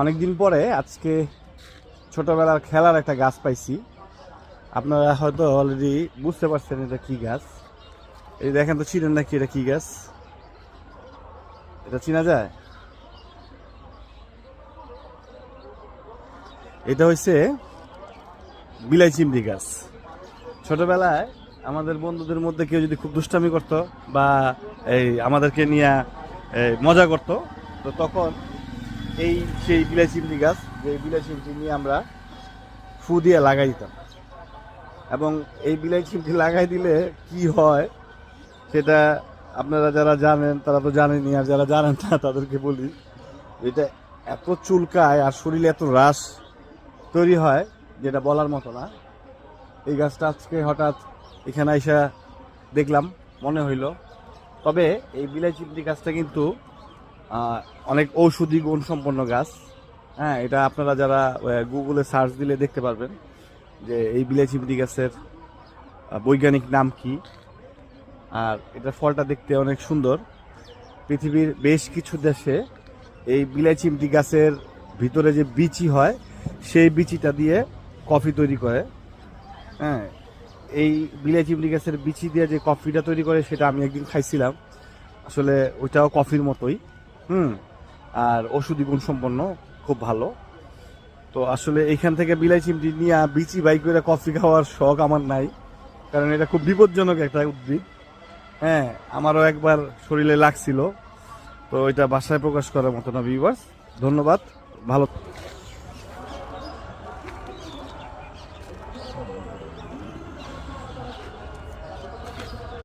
অনেকদিন পরে আজকে ছোটবেলার খেলার একটা গাছ পাইছি। আপনারা হয়তো অলরেডি বুঝতে পারছেন এটা কি গাছ। এই দেখেন তো, চিনেন নাকি এটা কি গাছ? এটা চিনা যায়? এটা হচ্ছে বিলাই চিমড়ি গাছ। ছোটবেলায় আমাদের বন্ধুদের মধ্যে কেউ যদি খুব দুষ্টামি করতো বা এই আমাদেরকে নিয়ে মজা করতো, তো তখন এই সেই বিলাই চিমড়ি গাছ, যে বিলাই চিমড়ি নিয়ে আমরা ফু দিয়ে লাগাই দিতাম। এবং এই বিলাই চিমটি লাগাই দিলে কি হয় সেটা আপনারা যারা জানেন তারা তো জানেনই, আর যারা জানেন না তাদেরকে বলি, এটা এত চুলকায় আর শরীরে এত রাশ তৈরি হয় যেটা বলার মতো না। এই গাছটা আজকে হঠাৎ এখানে আইসা দেখলাম, মনে হইল। তবে এই বিলাই চিমটি গাছটা কিন্তু অনেক ঔষধি গুণ সম্পন্ন গাছ। হ্যাঁ, এটা আপনারা যারা গুগলে সার্চ দিলে দেখতে পারবেন যে এই বিলাই চিমটি গাছের বৈজ্ঞানিক নাম কি। আর এটার ফলটা দেখতে অনেক সুন্দর। পৃথিবীর বেশ কিছু দেশে এই বিলাই চিমটি গাছের ভিতরে যে বিচি হয় সেই বিচিটা দিয়ে কফি তৈরি করে। হ্যাঁ, এই বিলাই চিমটি গাছের বিচি দিয়ে যে কফিটা তৈরি করে সেটা আমি একদিন খাইছিলাম। আসলে ওইটাও কফির মতোই। আর ওষুধি গুণ সম্পন্ন, খুব ভালো। তো আসলে এইখান থেকে বিলাই চিমটি নিয়ে বিচি বাই করে কফি খাওয়ার শখ আমার নাই, কারণ এটা খুব বিপজ্জনক একটা উদ্ভিদ। হ্যাঁ, আমারও একবার শরীরে লাগছিল, তো এটা বাসায় প্রকাশ করার মতো না। ভিউয়ার্স, ধন্যবাদ, ভালো।